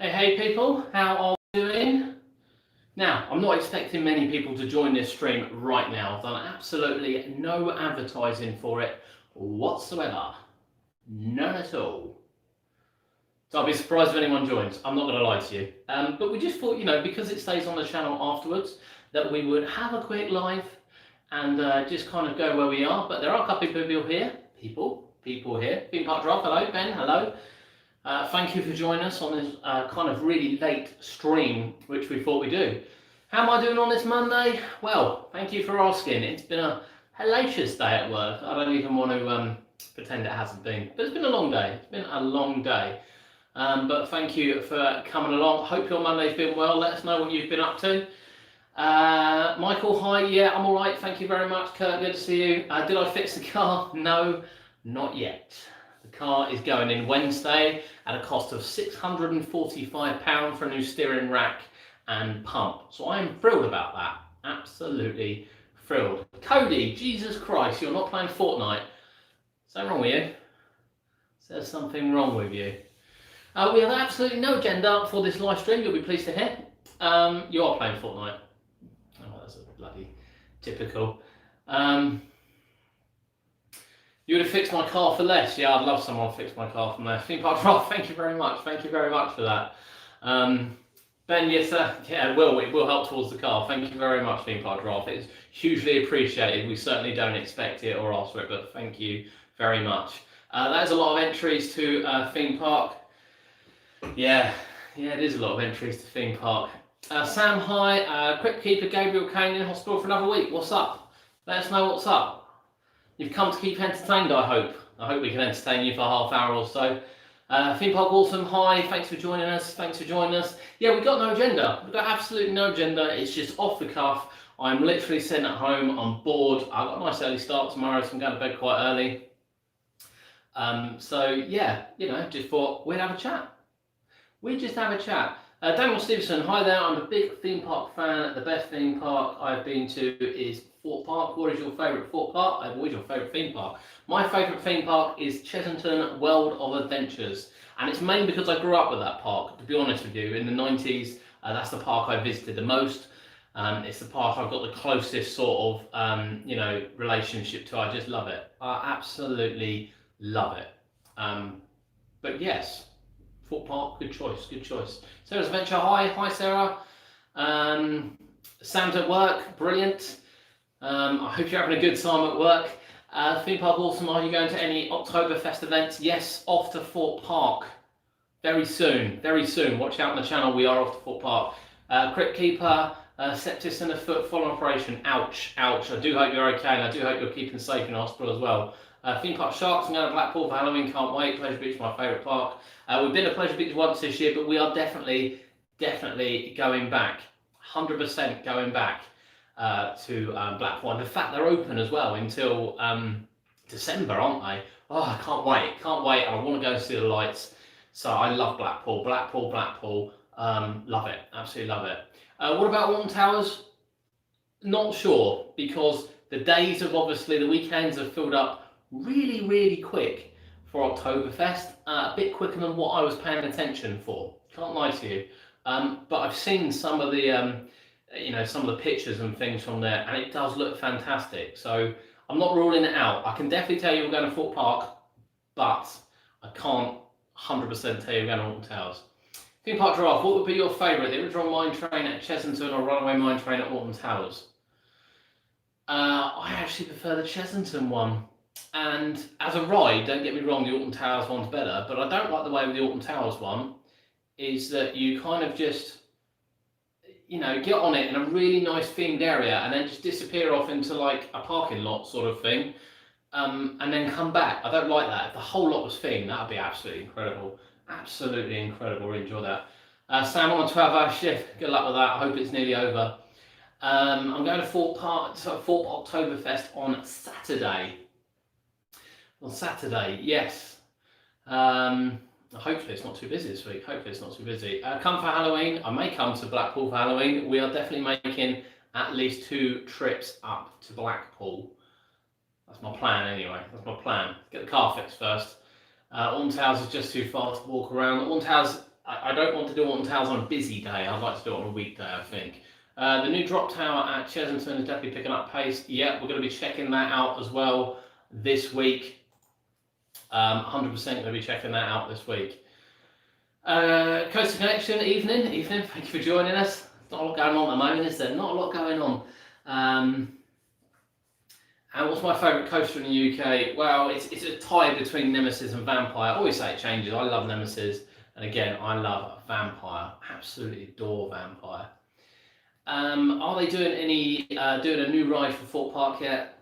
Hey people, how are you doing? Now, I'm not expecting many people to join this stream right now. I've done absolutely no advertising for it whatsoever. None at all. So I'll be surprised if anyone joins. I'm not going to lie to you. But we just thought, because it stays on the channel afterwards, that we would have a quick live and just kind of go where we are. But there are a couple of people here. People here. Theme Park Drop, hello. Ben, hello. Thank you for joining us on this kind of really late stream, which we thought we'd do. How am I doing on this Monday? Well, thank you for asking. It's been a hellacious day at work. I don't even want to pretend it hasn't been. But it's been a long day. It's been a long day. But thank you for coming along. Hope your Monday's been well. Let us know what you've been up to. Michael, hi. Yeah, I'm all right. Thank you very much. Kurt, good to see you. Did I fix the car? No, not yet. The car is going in Wednesday at a cost of £645 for a new steering rack and pump. So I am thrilled about that. Absolutely thrilled. Cody, Jesus Christ, you're not playing Fortnite. Is that wrong with you? Is there something wrong with you? We have absolutely no agenda for this live stream, you'll be pleased to hear. You are playing Fortnite. Oh, that's a bloody typical. You would have fixed my car for less. Yeah, I'd love someone to fix my car for less. Theme Park Drop, thank you very much. Thank you very much for that. Ben, yes sir. Yeah, it will help towards the car. Thank you very much, Theme Park Drop. It's hugely appreciated. We certainly don't expect it or ask for it, but thank you very much. That is a lot of entries to Theme Park. Yeah, it is a lot of entries to Theme Park. Sam, hi. Quick Keeper Gabriel Kane in hospital for another week. What's up? Let us know what's up. You've come to keep entertained, I hope. I hope we can entertain you for a half hour or so. Theme Park Awesome, hi, thanks for joining us, Yeah, we've got no agenda. We've got absolutely no agenda. It's just off the cuff. I'm literally sitting at home, I'm bored. I've got a nice early start tomorrow, so I'm going to bed quite early. So yeah, just thought we'd have a chat. We'd just have a chat. Daniel Stevenson, hi there, I'm a big theme park fan. The best theme park I've been to is Thorpe Park. What is your favourite Thorpe Park? What is your favourite theme park? My favourite theme park is Chessington World of Adventures. And it's mainly because I grew up with that park, to be honest with you. In the 90s, that's the park I visited the most. It's the park I've got the closest sort of, relationship to. I just love it. I absolutely love it. But yes, Thorpe Park, good choice. Sarah's Adventure, hi Sarah. Sam's at work, brilliant. I hope you're having a good time at work. Theme Park Awesome, are you going to any Oktoberfest events? Yes, off to Thorpe Park. Very soon. Watch out on the channel, we are off to Thorpe Park. Crypt Keeper, sepsis in the foot, full operation. Ouch. I do hope you're okay, and I do hope you're keeping safe in hospital as well. Theme Park Sharks, I'm going to Blackpool for Halloween, can't wait. Pleasure Beach is my favourite park. We've been to Pleasure Beach once this year, but we are definitely going back. 100% going back to Blackpool. And the fact they're open as well until December, aren't they? Oh, I can't wait. I want to go see the lights. So I love Blackpool. Love it, absolutely love it. What about Alton Towers? Not sure, because the days of obviously the weekends have filled up really quick for Oktoberfest, a bit quicker than what I was paying attention for. Can't lie to you. But I've seen some of the some of the pictures and things from there, and it does look fantastic. So I'm not ruling it out. I can definitely tell you we're going to Thorpe Park, but I can't 100% tell you we're going to Alton Towers. Theme Park Giraffe, what would be your favourite? The original mine train at Chessington or Runaway Mine Train at Alton Towers? I actually prefer the Chessington one. And as a ride, don't get me wrong, the Alton Towers one's better, but I don't like the way with the Alton Towers one is that you kind of just, get on it in a really nice themed area and then just disappear off into like a parking lot sort of thing, and then come back. I don't like that. If the whole lot was themed, that would be absolutely incredible. Absolutely incredible. Really enjoy that. Sam, on a 12-hour shift. Good luck with that. I hope it's nearly over. I'm going to Thorpe Oktoberfest on Saturday. Yes. Hopefully it's not too busy this week. Hopefully it's not too busy. Come for Halloween. I may come to Blackpool for Halloween. We are definitely making at least 2 trips up to Blackpool. That's my plan anyway. That's my plan. Get the car fixed first. Alton Towers is just too far to walk around. Alton Towers, I don't want to do Alton Towers on a busy day. I'd like to do it on a weekday, I think. The new drop tower at Chesington is definitely picking up pace. Yeah, we're going to be checking that out as well this week. 100% going to be checking that out this week. Coaster Connection, evening. Thank you for joining us. Not a lot going on at the moment, is there? Not a lot going on. And what's my favourite coaster in the UK? Well, it's a tie between Nemesis and Vampire. I always say it changes. I love Nemesis, and again, I love Vampire. Absolutely adore Vampire. Are they doing a new ride for Thorpe Park yet?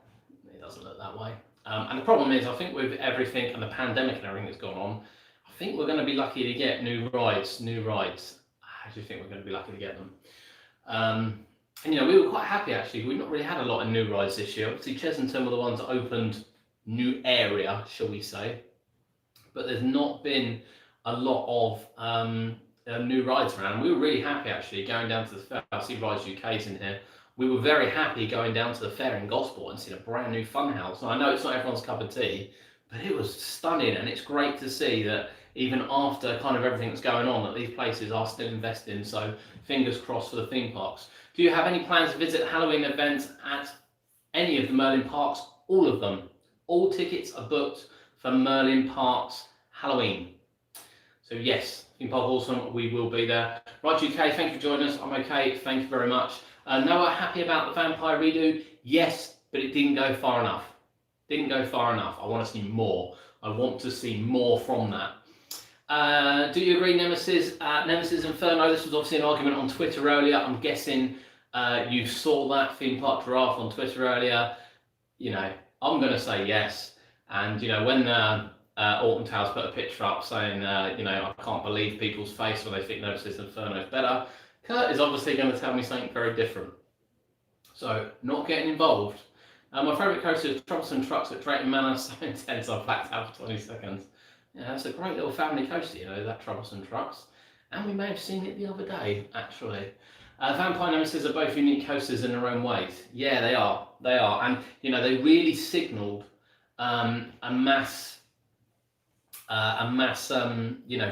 It doesn't look that way. And the problem is, I think with everything and the pandemic and everything that's gone on, I think we're going to be lucky to get new rides. I do think we're going to be lucky to get them. And we were quite happy actually. We've not really had a lot of new rides this year. Obviously, Chesington were the ones that opened new area, shall we say. But there's not been a lot of new rides around. We were really happy actually going down to the fair. I see Rides UK's in here. We were very happy going down to the fair in Gosport and seeing a brand new funhouse. And I know it's not everyone's cup of tea, but it was stunning, and it's great to see that even after kind of everything that's going on, that these places are still investing. So fingers crossed for the theme parks. Do you have any plans to visit Halloween events at any of the Merlin parks? All of them. All tickets are booked for Merlin Parks Halloween. So yes, Theme Park Awesome, we will be there. Right, UK, thank you for joining us. I'm okay, thank you very much. Noah, happy about the Vampire redo? Yes, but it didn't go far enough. I want to see more. I want to see more from that. Do you agree, Nemesis Inferno? This was obviously an argument on Twitter earlier. I'm guessing you saw that Theme Park Giraffe on Twitter earlier. I'm going to say yes. And, when Alton Towers put a picture up saying, I can't believe people's face when they think Nemesis Inferno is better, Kurt is obviously going to tell me something very different. So, not getting involved. My favourite coaster is Troublesome Trucks at Drayton Manor. So intense, I blacked out for 20 seconds. Yeah, that's a great little family coaster, that Troublesome Trucks. And we may have seen it the other day, actually. Vampire Nemesis are both unique coasters in their own ways. Yeah, they are. And, they really signalled a mass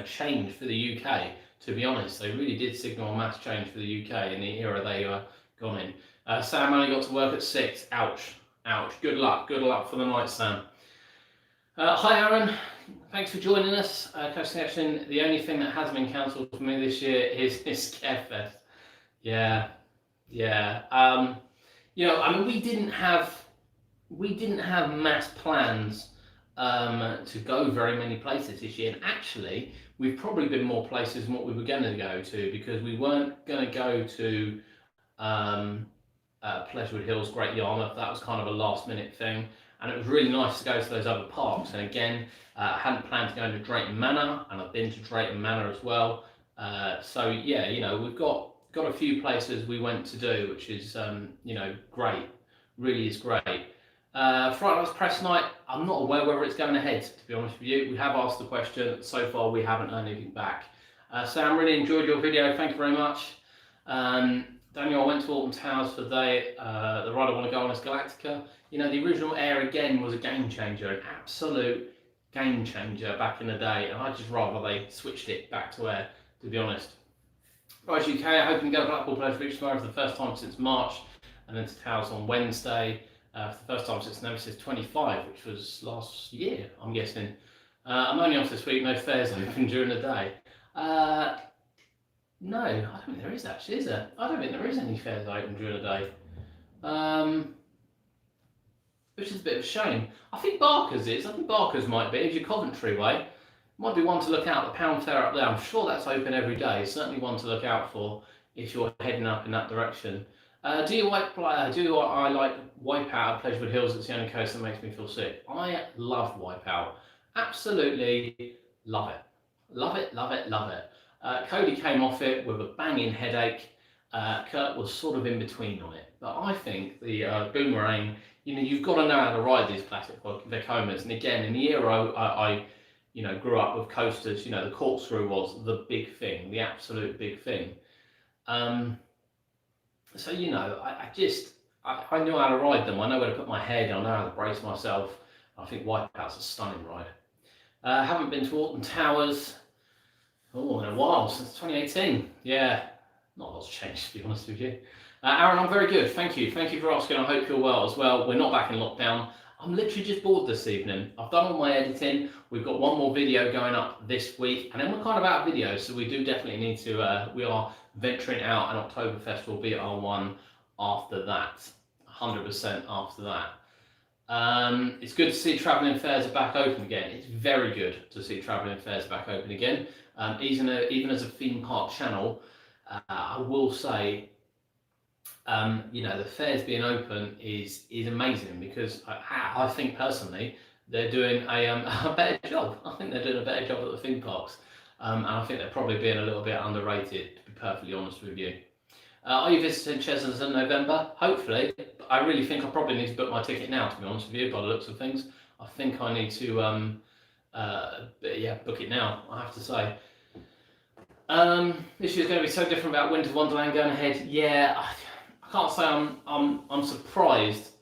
change for the UK. To be honest, they really did signal a mass change for the UK in the era they were gone in. Sam only got to work at 6. Ouch. Good luck for the night, Sam. Hi, Aaron. Thanks for joining us. Coaster Connection. The only thing that hasn't been cancelled for me this year is Scarefest. Yeah. We didn't have mass plans to go very many places this year, and actually we've probably been more places than what we were going to go to, because we weren't going to go to Pleasurewood Hills, Great Yarmouth. That was kind of a last minute thing, and it was really nice to go to those other parks. And again, I hadn't planned to go into Drayton Manor, and I've been to Drayton Manor as well. So yeah, we've got a few places we went to do, which is great, really is great. Friday Night's Press Night, I'm not aware whether it's going ahead, to be honest with you. We have asked the question. So far, we haven't heard anything back. Sam, really enjoyed your video. Thank you very much. Daniel, I went to Alton Towers for the day. The ride I want to go on is Galactica. The original Air, again, was a game changer, an absolute game changer back in the day. And I'd just rather they switched it back to Air, to be honest. Right, UK, I hope you can go to Blackpool Pleasure Beach tomorrow for the first time since March, and then to Towers on Wednesday. For the first time since Nemesis 25, which was last year, I'm guessing. I'm only off this week, no fairs open during the day. No, I don't think there is actually, is there? I don't think there is any fairs open during the day. Which is a bit of a shame. I think Barker's is. I think Barker's might be, if you're Coventry way. Might be one to look out, the Pound Fair up there. I'm sure that's open every day. Certainly one to look out for if you're heading up in that direction. I like Wipeout at Pleasurewood Hills. It's the only coaster that makes me feel sick. I love Wipeout. Absolutely love it. Love it. Cody came off it with a banging headache. Kurt was sort of in between on it. But I think the Boomerang, you've got to know how to ride these classic Vekomas. And again, in the era I grew up with coasters. The corkscrew was the big thing, the absolute big thing. So I knew how to ride them. I know where to put my head. I know how to brace myself. I think Wipeout's a stunning ride. Haven't been to Alton Towers in a while, since 2018. Yeah, not a lot's changed, to be honest with you. Aaron, I'm very good. Thank you. Thank you for asking. I hope you're well as well. We're not back in lockdown. I'm literally just bored this evening. I've done all my editing. We've got one more video going up this week, and then we're kind of out of videos, so we do definitely need to, we are venturing out, and Oktoberfest will be our one after that, 100% after that. It's good to see travelling fairs are back open again. It's very good to see travelling fairs back open again. Even as a theme park channel, I will say, the fairs being open is amazing, because I think personally they're doing a better job. I think they're doing a better job at the theme parks, and I think they're probably being a little bit underrated, to be perfectly honest with you. Are you visiting Cheshunt in November? Hopefully. I really think I probably need to book my ticket now, to be honest with you, by the looks of things. I think I need to book it now, I have to say. This year's going to be so different about Winter Wonderland going ahead. Yeah, I can't say I'm surprised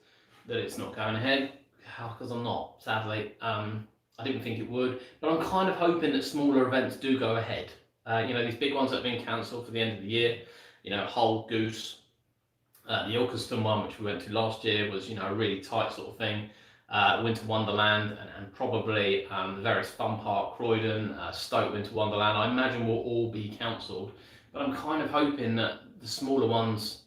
that it's not going ahead, because I'm not, sadly. I didn't think it would, but I'm kind of hoping that smaller events do go ahead. These big ones that have been cancelled for the end of the year, Hull, Goose, the Ilkeston one, which we went to last year, was a really tight sort of thing. Winter Wonderland, and probably the various fun park, Croydon, Stoke Winter Wonderland, I imagine will all be cancelled, but I'm kind of hoping that the smaller ones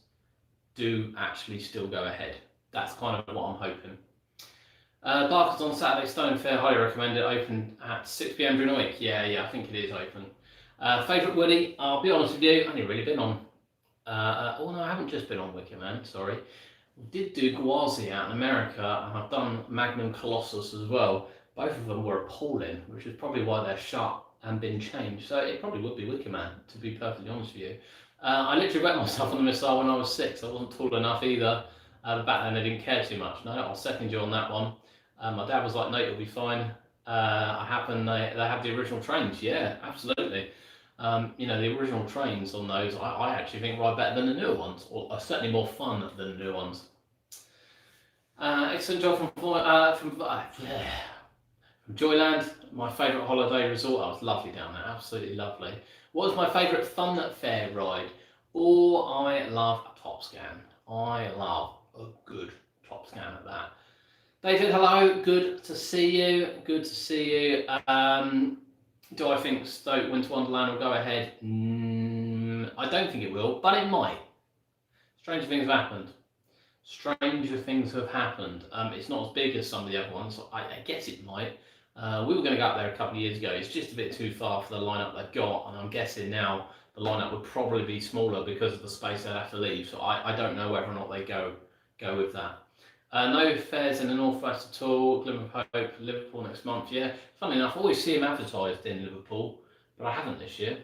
do actually still go ahead. That's kind of what I'm hoping. Barker's on Saturday, Stone Fair, highly recommend it. Open at 6 p.m. during the week. Yeah, I think it is open. Favourite Woody? I'll be honest with you, I've only really been on. No, I haven't just been on Wicker Man, sorry. I did do Gwazi out in America, and I've done Magnum Colossus as well. Both of them were appalling, which is probably why they're shut and been changed. So it probably would be Wicker Man, to be perfectly honest with you. I literally wet myself on the missile when I was 6. I wasn't tall enough either. Back then I didn't care too much. No, I'll second you on that one. My dad was like, no, you'll be fine. They have the original trains. Yeah, absolutely. The original trains on those, I actually think ride better than the newer ones, or are certainly more fun than the newer ones. Excellent job from Joyland, my favourite holiday resort. I was lovely down there, absolutely lovely. What was my favourite fun fair ride? I love a top scan. I love a good top scan at that. David, hello, good to see you. Good to see you. Do I think Stoke Winter Wonderland will go ahead? I don't think it will, but it might. Stranger things have happened. It's not as big as some of the other ones. So I guess it might. We were going to go up there a couple of years ago. It's just a bit too far for the lineup they've got, and I'm guessing now the lineup would probably be smaller because of the space they'd have to leave. So I don't know whether or not they go with that. No fairs in the Northwest at all. Glimmer of Hope, Liverpool next month. Yeah, funny enough, I always see them advertised in Liverpool, but I haven't this year.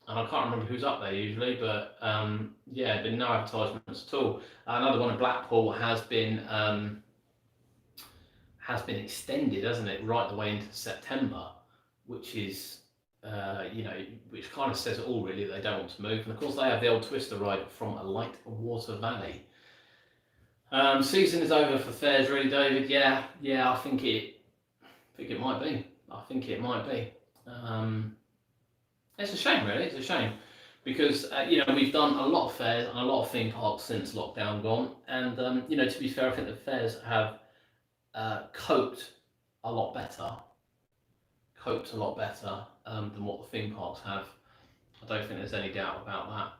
And I can't remember who's up there usually, but been no advertisements at all. Another one in Blackpool has been extended, hasn't it, right the way into September, which is, which kind of says it all really. They don't want to move, and of course they have the old Twister ride from a Light Water Valley. Season is over for fairs, really, David. Yeah, I think it might be. It's a shame, really. It's a shame because we've done a lot of fairs and a lot of theme parks since lockdown gone, and to be fair, I think the fairs have coped a lot better than what the theme parks have. I don't think there's any doubt about that.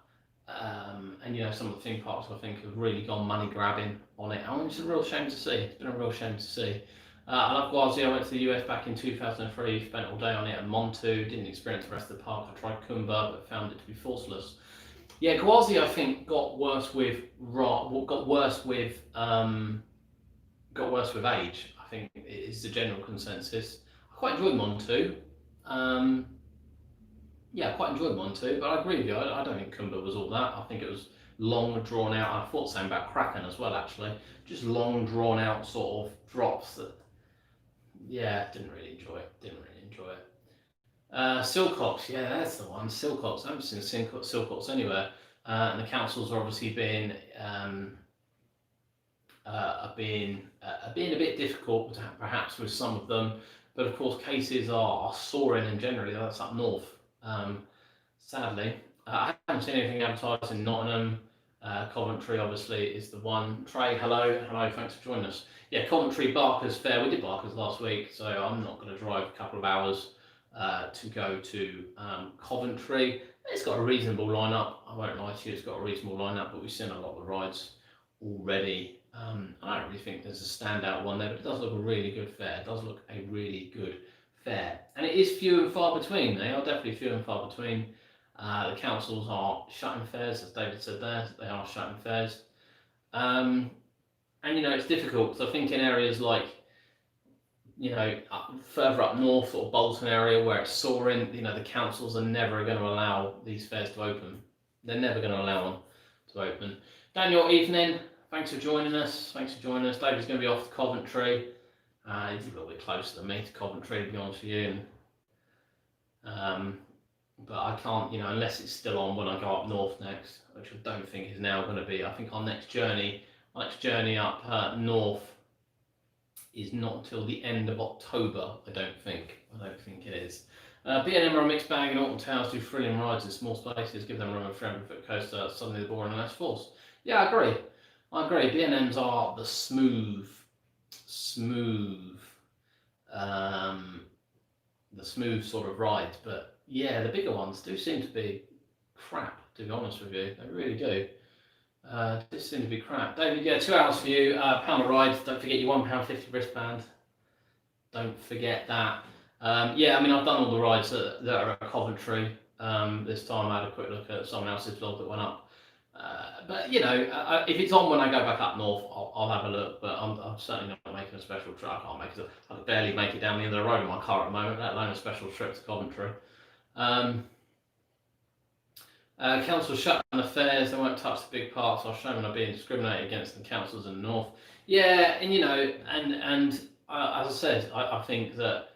And some of the theme parks I think have really gone money grabbing on it. And it's a real shame to see. It's been a real shame to see. I love Gwazi. I went to the US back in 2003, spent all day on it at Montu, didn't experience the rest of the park. I tried Kumba, but found it to be forceless. Yeah, Gwazi I think got worse with age. I think is the general consensus. I quite enjoyed Montu. I quite enjoyed Montu, but I agree with you. I don't think Kumba was all that. I think it was long, drawn out. I thought the same about Kraken as well, actually. Just long, drawn out sort of drops that, Yeah, didn't really enjoy it. Didn't really enjoy it. Silcox, yeah, that's the one. Silcox. I haven't seen Silcox anywhere. And the councils are obviously being a bit difficult, perhaps with some of them. But of course, cases are soaring, and generally that's up north. Um, Sadly, I haven't seen anything advertised in Nottingham. Coventry, obviously, is the one. Trey, hello, thanks for joining us. Yeah, Coventry, Barker's fair. We did Barker's last week, so I'm not going to drive a couple of hours to go to Coventry. It's got a reasonable lineup. I won't lie to you, it's got a reasonable lineup, but we've seen a lot of the rides already. I don't really think there's a standout one there, but it does look a really good fair. It does look a really good fair, and it is few and far between. They are definitely few and far between. The councils are shutting fairs, as David said there. They are shutting fairs, and it's difficult because I think in areas like further up north or Bolton area where it's soaring, the councils are never going to allow these fairs to open. They're never going to allow them to open. Daniel, evening. Thanks for joining us. David's going to be off to Coventry. He's a little bit closer than me to Coventry, to be honest with you. But I can't, unless it's still on when I go up north next, which I don't think is now going to be. I think our next journey up north is not until the end of October. I don't think it is. B&M are a mixed bag, and Alton Towers do thrilling rides in small spaces, give them room for 300-foot coaster. Suddenly they're boring and less forced. Yeah, I agree. B&Ms are the smooth, the smooth sort of rides, but yeah, the bigger ones do seem to be crap, to be honest with you. They really do. This seem to be crap. David, yeah, 2 hours for you. £1 a ride. Don't forget your £1.50 wristband. Don't forget that. Yeah, I mean, I've done all the rides that are at Coventry. This time I had a quick look at someone else's vlog that went up. But if it's on when I go back up north, I'll have a look. But I'm certainly not making a special trip. I can barely make it down the end of the road in my car at the moment, let alone a special trip to Coventry. Council shut down the fairs. They won't touch the big parks. I'll show them they're being discriminated against the councils in the north. Yeah, and as I said, I think that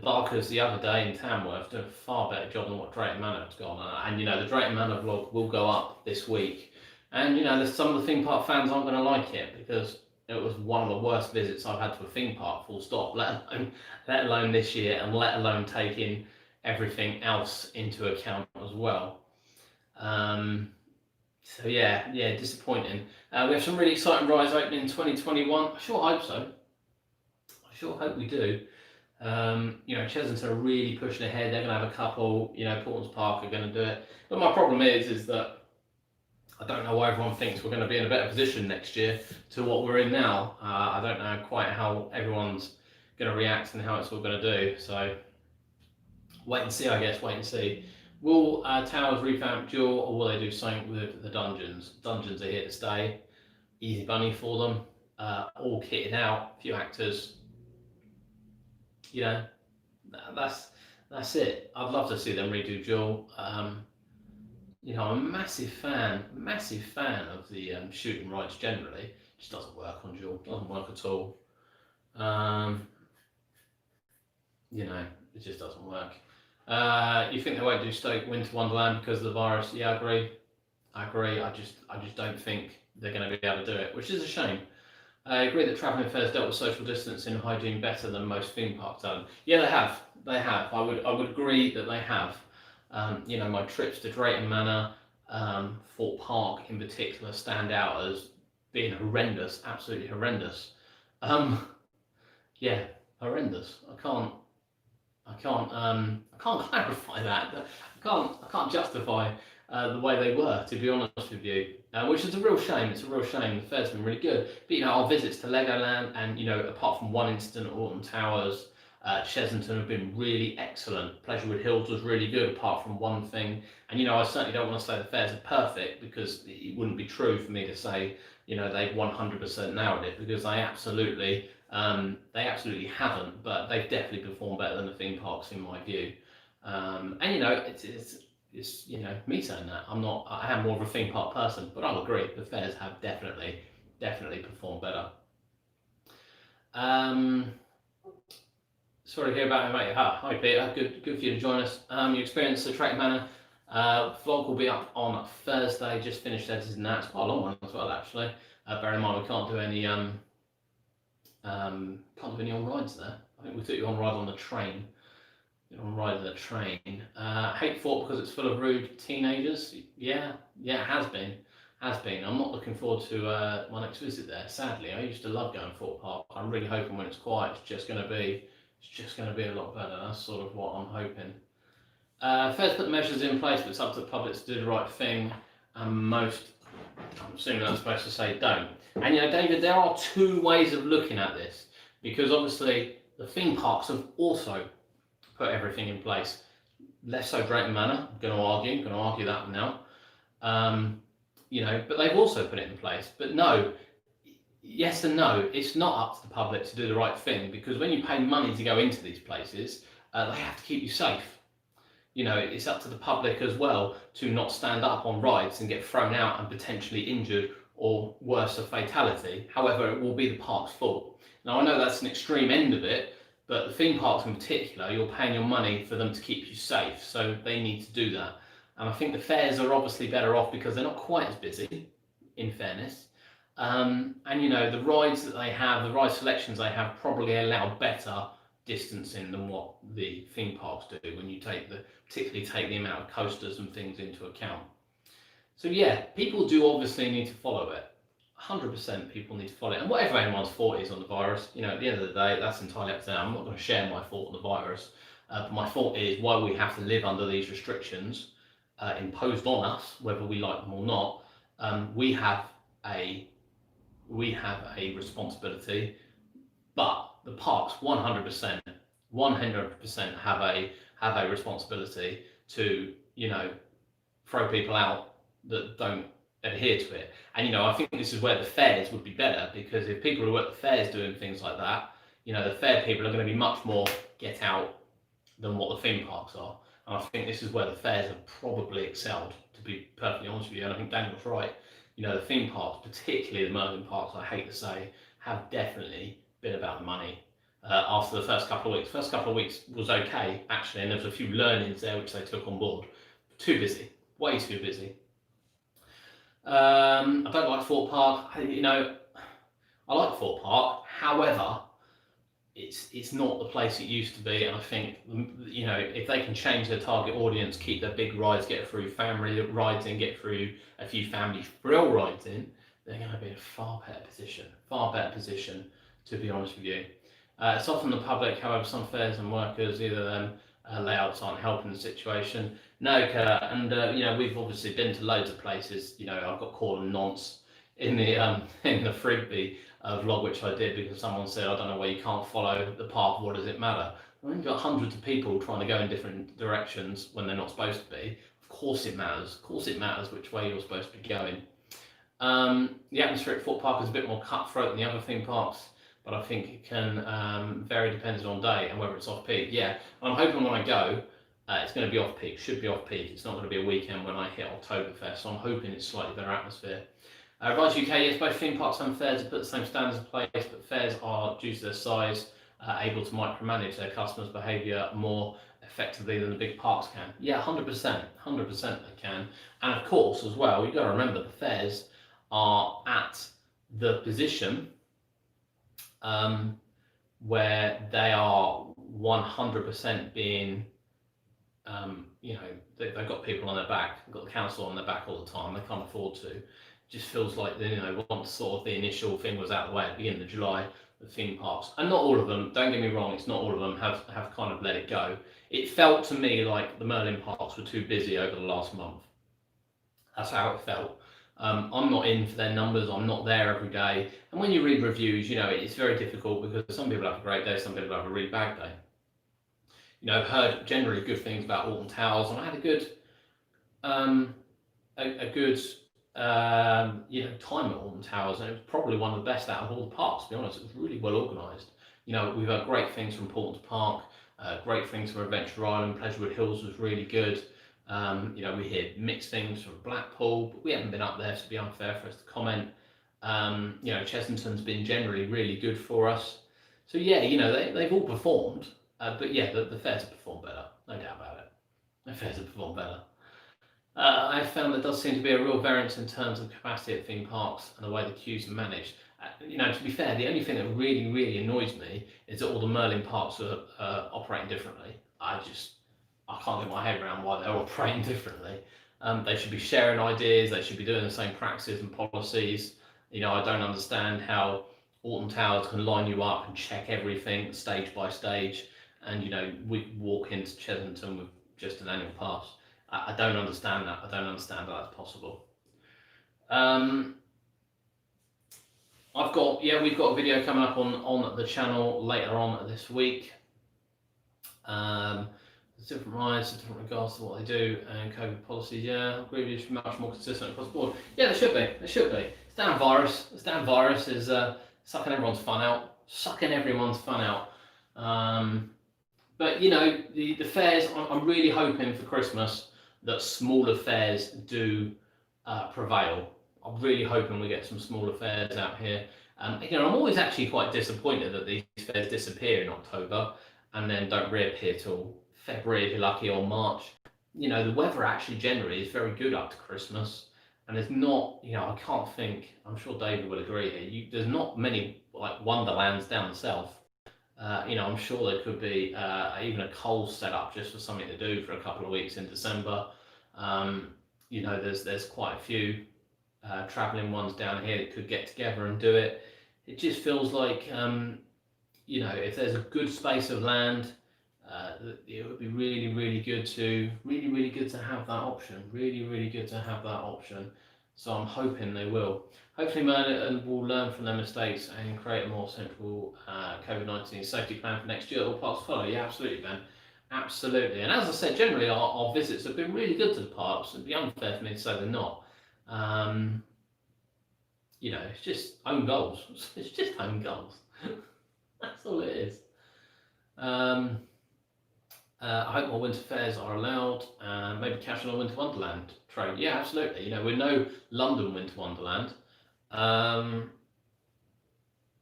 Barker's the other day in Tamworth did a far better job than what Drayton Manor has gone on. And the Drayton Manor vlog will go up this week. And there's some of the theme park fans aren't going to like it because it was one of the worst visits I've had to a theme park, full stop, let alone this year, and let alone taking everything else into account as well. So yeah, disappointing. We have some really exciting rides opening in 2021. I sure hope so. I sure hope we do. Chesington are really pushing ahead. They're going to have a couple. Portland's Park are going to do it. But my problem is that I don't know why everyone thinks we're going to be in a better position next year to what we're in now. I don't know quite how everyone's going to react and how it's all going to do. So wait and see, I guess. Wait and see. Will Towers revamp Duel, or will they do something with the dungeons? Dungeons are here to stay. Easy money for them. All kitted out. A few actors. That's it. I'd love to see them redo Duel. I'm a massive fan of the shooting rides generally. It just doesn't work on Duel. Doesn't work at all. It just doesn't work. You think they won't do Stoke Winter Wonderland because of the virus? Yeah, I agree. I just don't think they're going to be able to do it, which is a shame. I agree that travelling fairs dealt with social distancing and hygiene better than most theme parks have. Yeah, they have. I would agree that they have. My trips to Drayton Manor, Fort Park in particular, stand out as being horrendous, absolutely horrendous. Yeah, horrendous. I can't clarify that. I can't justify the way they were, to be honest with you, which is a real shame. It's a real shame. The fair's been really good, but our visits to Legoland and apart from one incident at Alton Towers, Chesington have been really excellent. Pleasurewood Hills was really good, apart from one thing. And I certainly don't want to say the fairs are perfect, because it wouldn't be true for me to say they've 100% nailed it, because they absolutely haven't. But they've definitely performed better than the theme parks in my view. It's me saying that. I am more of a theme park person, but I'll agree the fairs have definitely performed better. Sorry to hear about it, mate. Hi, Peter. Good for you to join us. Your experience at Trek Manor. Vlog will be up on Thursday. Just finished editing that. It's quite a long one as well, actually. Bear in mind we can't do any on rides there. I think we took you on ride on the train. On ride on the train. Hate Fort because it's full of rude teenagers. Yeah, it has been. I'm not looking forward to my next visit there. Sadly, I used to love going to Fort Park. I'm really hoping when it's quiet, it's just going to be a lot better. That's sort of what I'm hoping. First, put the measures in place, but it's up to the public to do the right thing. And most, I'm assuming I'm supposed to say, don't. And David, there are two ways of looking at this, because obviously the theme parks have also put everything in place. Less so Drayton Manor. I'm going to argue that now. But they've also put it in place. But no, yes and no, it's not up to the public to do the right thing, because when you pay money to go into these places, they have to keep you safe. It's up to the public as well to not stand up on rides and get thrown out and potentially injured, or worse, a fatality. However, it will be the park's fault. Now, I know that's an extreme end of it, but the theme parks in particular, you're paying your money for them to keep you safe, so they need to do that. And I think the fairs are obviously better off because they're not quite as busy, in fairness. And the rides that they have, the ride selections they have, probably allow better distancing than what the theme parks do when you particularly take the amount of coasters and things into account. So yeah, people do obviously need to follow it. 100% people need to follow it. And whatever anyone's thought is on the virus, at the end of the day, that's entirely up to them. I'm not going to share my thought on the virus. But my thought is why we have to live under these restrictions imposed on us, whether we like them or not. We have a responsibility, but the parks 100% have a responsibility to throw people out that don't adhere to it. And I think this is where the fairs would be better, because if people who are at the fairs doing things like that, the fair people are going to be much more get out than what the theme parks are. And I think this is where the fairs have probably excelled, to be perfectly honest with you. And I think Daniel's right. The theme parks, particularly the Merlin parks, I hate to say, have definitely been about the money. After the first couple of weeks. First couple of weeks was okay, actually, and there was a few learnings there which they took on board. Too busy, way too busy. I don't like Fort Park. I like Fort Park. However, it's not the place it used to be, and I think if they can change their target audience, keep their big rides, get through family rides in, get through a few family thrill rides in, they're going to be in a far better position, to be honest with you. It's often the public, however, some fairs and workers, either them layouts aren't helping the situation. No, and we've obviously been to loads of places. I've got called a nonce in the Frigby vlog, which I did because someone said, I don't know why you can't follow the path, what does it matter? When you've got hundreds of people trying to go in different directions when they're not supposed to be, of course it matters which way you're supposed to be going. The atmosphere at Fort Park is a bit more cutthroat than the other theme parks, but I think it can vary depending on day and whether it's off-peak. Yeah, I'm hoping when I go, it's going to be off-peak, should be off-peak. It's not going to be a weekend when I hit Oktoberfest, so I'm hoping it's slightly better atmosphere. Rise UK, yes, both theme parks and fairs have put the same standards in place, but fairs are, due to their size, able to micromanage their customers' behaviour more effectively than the big parks can. Yeah, 100% they can. And of course, as well, you've got to remember the fairs are at the position where they are 100% being, they've got people on their back, they've got the council on their back all the time, they can't afford to. Just feels like once sort of the initial thing was out of the way at the beginning of July, the theme parks, and not all of them, don't get me wrong, it's not all of them have kind of let it go. It felt to me like the Merlin parks were too busy over the last month. That's how it felt. I'm not in for their numbers, I'm not there every day, and when you read reviews, it's very difficult because some people have a great day, some people have a really bad day. I've heard generally good things about Alton Towers, and I had a good time at Alton Towers, and it was probably one of the best out of all the parks, to be honest. It was really well organised. We've had great things from Portland Park, great things from Adventure Island. Pleasurewood Hills was really good. We hear mixed things from Blackpool, but we haven't been up there, so it'd be unfair for us to comment. Chessington's been generally really good for us. So yeah, they've all performed. But yeah, the fairs have performed better, no doubt about it. The fairs have performed better. I've found there does seem to be a real variance in terms of capacity at theme parks and the way the queues are managed. To be fair, the only thing that really, really annoys me is that all the Merlin parks are operating differently. I can't get my head around why they're operating differently. They should be sharing ideas. They should be doing the same practices and policies. I don't understand how Alton Towers can line you up and check everything stage by stage, and we walk into Chesington with just an annual pass. I don't understand that. I don't understand how that's possible. We've got a video coming up on the channel later on this week. There's different rides, different regards to what they do, and COVID policies. Yeah, I agree with you. Much more consistent across the board. Yeah, there should be. There should be. This damn virus is sucking everyone's fun out. But the fairs. I'm really hoping for Christmas that smaller fairs do prevail. I'm really hoping we get some smaller fairs out here. I'm always actually quite disappointed that these fairs disappear in October and then don't reappear till February if you're lucky, or March. The weather actually generally is very good up to Christmas, and there's not, I can't think, I'm sure David will agree here, there's not many like wonderlands down the south. I'm sure there could be even a Coles set up just for something to do for a couple of weeks in December. There's quite a few travelling ones down here that could get together and do it. It just feels like, if there's a good space of land, it would be really, really good to have that option. Really, really good to have that option. So I'm hoping they will. Hopefully Merlin will learn from their mistakes and create a more central COVID-19 safety plan for next year. All parks follow. Yeah, absolutely, Ben. Absolutely. And as I said, generally our visits have been really good to the parks. It'd be unfair for me to say they're not. It's just home goals. It's just home goals. That's all it is. I hope more winter fairs are allowed. Maybe cash on a winter wonderland trade. Yeah, absolutely. We're no London winter wonderland.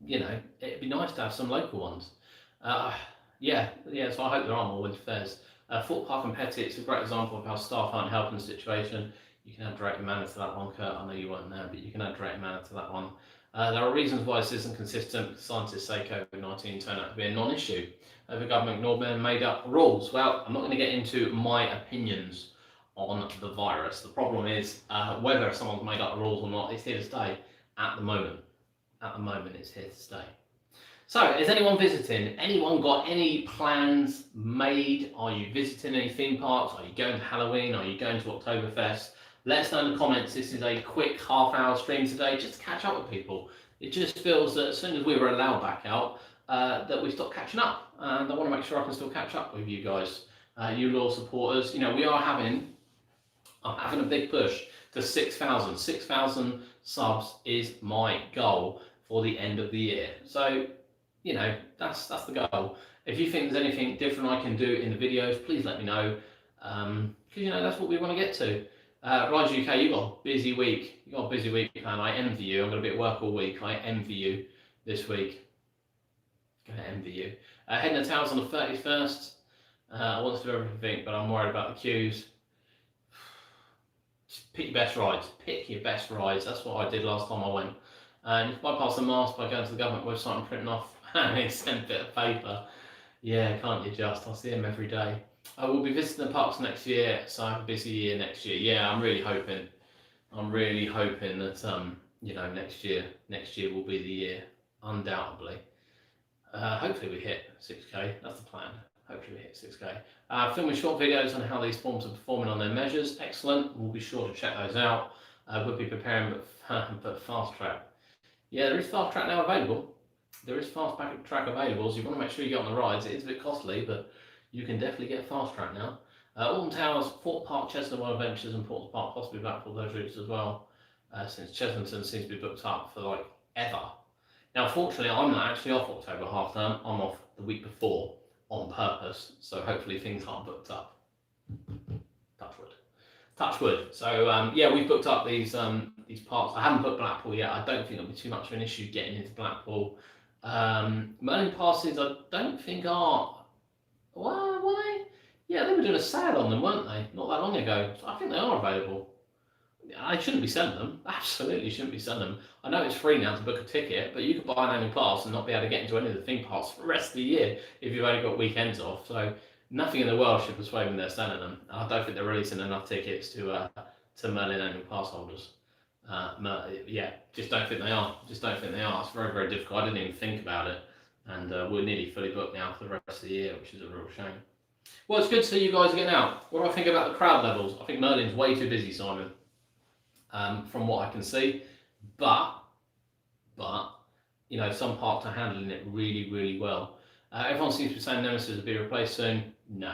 It'd be nice to have some local ones. So I hope there are more winter fairs. Fort Park and Pettitt's a great example of how staff aren't helping the situation. You can add Drayton Manor to that one, Kurt. I know you weren't there, but you can add Drayton Manor to that one. There are reasons why this isn't consistent. Scientists say COVID-19 turned out to be a non-issue. The government ignored and made up rules. Well, I'm not going to get into my opinions on the virus. The problem is whether someone's made up the rules or not, it's here to stay at the moment. At the moment, it's here to stay. So, is anyone visiting? Anyone got any plans made? Are you visiting any theme parks? Are you going to Halloween? Are you going to Oktoberfest? Let us know in the comments. This is a quick half-hour stream today, just to catch up with people. It just feels that as soon as we were allowed back out, that we stopped catching up. And I want to make sure I can still catch up with you guys, you loyal supporters. I'm having a big push to 6,000. 6,000 subs is my goal for the end of the year. So, that's the goal. If you think there's anything different I can do in the videos, please let me know. Because that's what we want to get to. Rise UK, you've got a busy week. You've got a busy week, man. I envy you. I'm going to be at work all week. I envy you this week. I'm going to envy you. Heading to Towers on the 31st. I want to do everything, but I'm worried about the queues. Just pick your best rides. Pick your best rides. That's what I did last time I went. And you can bypass the mask by going to the government website and printing off an extended bit of paper. Yeah, can't you just? I see them every day. I will be visiting the parks next year, so I have a busy year next year. Yeah, I'm really hoping that next year will be the year, undoubtedly. Hopefully we hit 6K. That's the plan. Hopefully we hit 6K. Filming short videos on how these forms are performing on their measures. Excellent. We'll be sure to check those out. We'll be preparing, but fast track. Yeah, there is fast track now available. There is fast track available, so you want to make sure you get on the rides. It is a bit costly, but you can definitely get fast track now. Alton Towers, Fort Park, Chesington Wild Adventures, and Portsmouth Park, possibly Blackpool, those routes as well, since Chesington seems to be booked up for ever. Now, fortunately, I'm not actually off October half term. I'm off the week before on purpose, so hopefully things aren't booked up. Touch wood. Touch wood. So we've booked up these parks. I haven't booked Blackpool yet. I don't think it'll be too much of an issue getting into Blackpool. Merlin passes, I don't think are Why? Yeah, they were doing a sale on them, weren't they? Not that long ago. So I think they are available. I shouldn't be selling them. Absolutely shouldn't be selling them. I know it's free now to book a ticket, but you could buy an annual pass and not be able to get into any of the theme parks for the rest of the year if you've only got weekends off. So nothing in the world should persuade me they're selling them. I don't think they're releasing enough tickets to Merlin annual pass holders. Yeah, just don't think they are. Just don't think they are. It's very, very difficult. I didn't even think about it, and we're nearly fully booked now for the rest of the year, which is a real shame. Well, it's good to see you guys getting out. What do I think about the crowd levels? I think Merlin's way too busy, Simon. From what I can see, but you know, some parks are handling it really, really well. Everyone seems to be saying Nemesis will be replaced soon. No,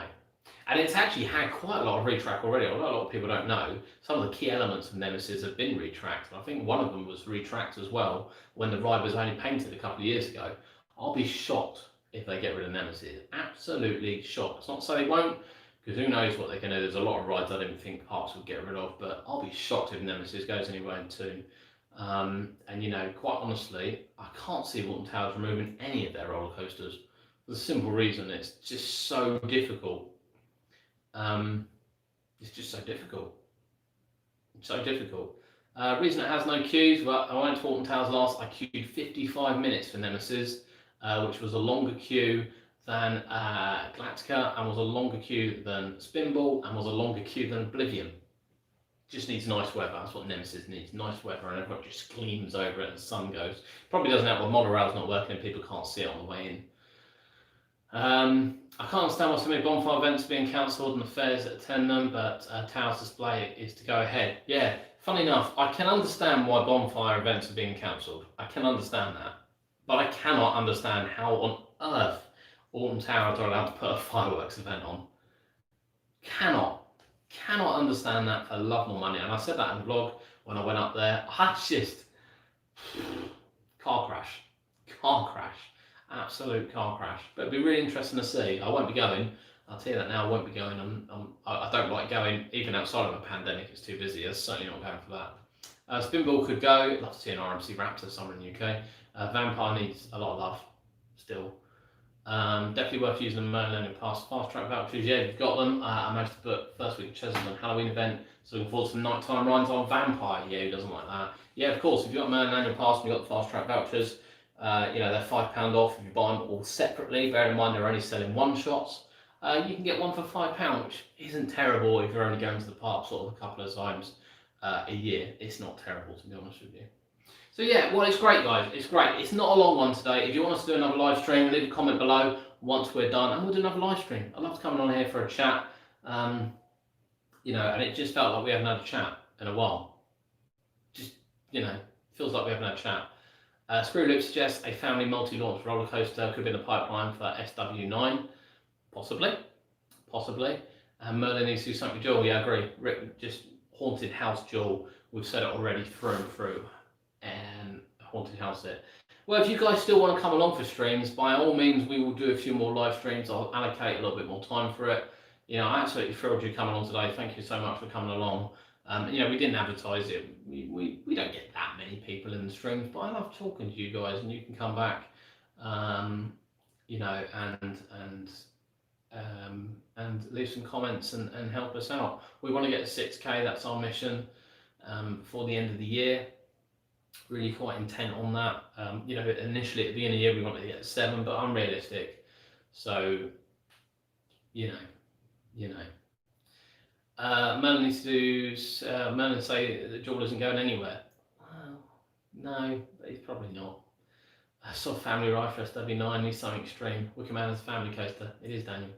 and it's actually had quite a lot of retrack already. Although a lot of people don't know, some of the key elements of Nemesis have been retracked. I think one of them was retracked as well when the ride was only painted a couple of years ago. I'll be shocked if they get rid of Nemesis. Absolutely shocked. It's not to say they won't, because who knows what they can do. There's a lot of rides I didn't think parks would get rid of, but I'll be shocked if Nemesis goes anywhere soon. And you know, quite honestly, I can't see Alton Towers removing any of their roller coasters. For the simple reason it's just so difficult. It's just so difficult. So difficult. Reason it has no queues, well, I went to Alton Towers last, I queued 55 minutes for Nemesis, which was a longer queue than Galactica, and was a longer queue than Spinball, and was a longer queue than Oblivion. Just needs nice weather. That's what Nemesis needs, nice weather, and everyone just gleams over it and the sun goes. Probably doesn't help when monorail's not working and people can't see it on the way in. I can't understand why so many bonfire events are being cancelled and the fairs that attend them, but Towers Display is to go ahead. Yeah, funny enough, I can understand why bonfire events are being cancelled. I can understand that. But I cannot understand how on earth Alton Towers are allowed to put a fireworks event on. Cannot understand that for love nor money. And I said that in the vlog when I went up there. I just car crash, absolute car crash. But it'd be really interesting to see. I won't be going. I'll tell you that now. I won't be going. I don't like going even outside of a pandemic. It's too busy. I'm certainly not going for that. Spinball could go. I'd love to see an RMC Raptor somewhere in the UK. Vampire needs a lot of love still. Definitely worth using the Merlin and fast track vouchers. Yeah, you've got them. I managed to book first week of Cheltenham Halloween event, so looking forward to some nighttime rides on Vampire. Yeah, who doesn't like that? Yeah, of course, if you've got Merlin annual pass and you've got the fast track vouchers, you know, they're £5 off if you buy them all separately. Bear in mind they're only selling one shots. You can get one for £5, which isn't terrible if you're only going to the park sort of a couple of times a year. It's not terrible, to be honest with you. So yeah, well, it's great, guys. It's great. It's not a long one today. If you want us to do another live stream, leave a comment below once we're done, and we'll do another live stream. I'd love to come on here for a chat. You know, and it just felt like we haven't had a chat in a while. Just, you know, feels like we haven't had a chat. Screw Loop suggests a family multi-launch roller coaster could be in the pipeline for SW9. Possibly. And Merlin needs to do something with Jewel. Yeah, I agree. Rick, just Haunted House Jewel. We've said it already through and through. And Haunted House it. Well, if you guys still want to come along for streams, by all means, we will do a few more live streams. I'll allocate a little bit more time for it. You know, I absolutely thrilled you coming on today. Thank you so much for coming along. You know, we didn't advertise it. We don't get that many people in the streams, but I love talking to you guys, and you can come back, you know, and leave some comments and help us out. We want to get to 6K. That's our mission before the end of the year. Really quite intent on that. You know, initially at the beginning of the year we wanted to get to 7, but I'm realistic. So, you know. Merlin needs to do. Merlin say that Jewel isn't going anywhere. Well, no, he's probably not. I saw Family Ride for SW9. Needs something extreme. Wicker Man is a family coaster. It is, Daniel.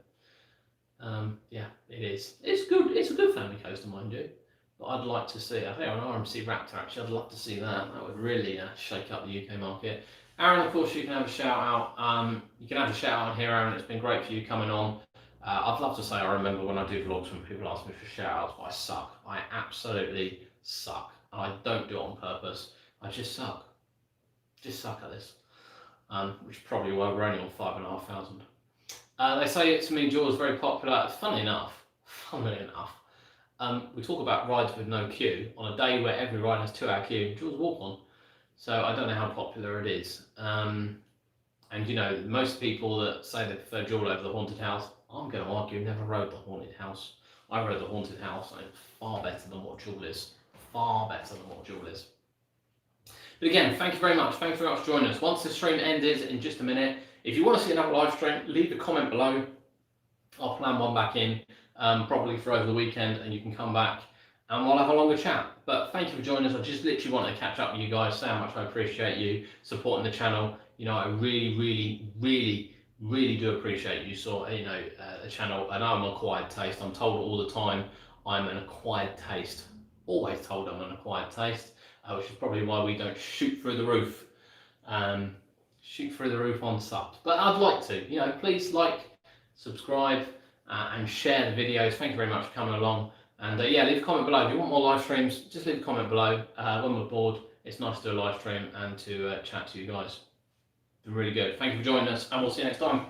Yeah, it is. It's good. It's a good family coaster, mind you. But I'd like to see. I think an RMC Raptor. Actually, I'd love to see that. That would really shake up the UK market. Aaron, of course, you can have a shout out. You can have a shout out on here, Aaron. It's been great for you coming on. I'd love to say I remember when I do vlogs when people ask me for shout outs, but I suck. I absolutely suck. I don't do it on purpose. I just suck. Just suck at this. Which is probably why we're only on 5,500. They say it to me, Jewel is very popular. Funnily enough, we talk about rides with no queue. On a day where every ride has 2-hour queue, Jewel's walk on. So I don't know how popular it is. And you know, most people that say they prefer Jewel over the Haunted House, I'm going to argue never rode the haunted house. I rode the haunted house, and it's far better than what Jewel is. Far better than what Jewel is. But again, thank you very much. Thank you very much for joining us. Once the stream ended in just a minute, if you want to see another live stream, leave a comment below. I'll plan one back in, probably for over the weekend, and you can come back and we'll have a longer chat. But thank you for joining us. I just literally wanted to catch up with you guys, say how much I appreciate you supporting the channel. You know, I really, really, really, really do appreciate you the channel. I know I'm an acquired taste. I'm told all the time I'm an acquired taste. Always told I'm an acquired taste, which is probably why we don't shoot through the roof. Shoot through the roof on subs. But I'd like to, you know, please like, subscribe, and share the videos. Thank you very much for coming along. And yeah, leave a comment below. If you want more live streams, just leave a comment below. When we're bored, it's nice to do a live stream and to chat to you guys. It's been really good. Thank you for joining us, and we'll see you next time.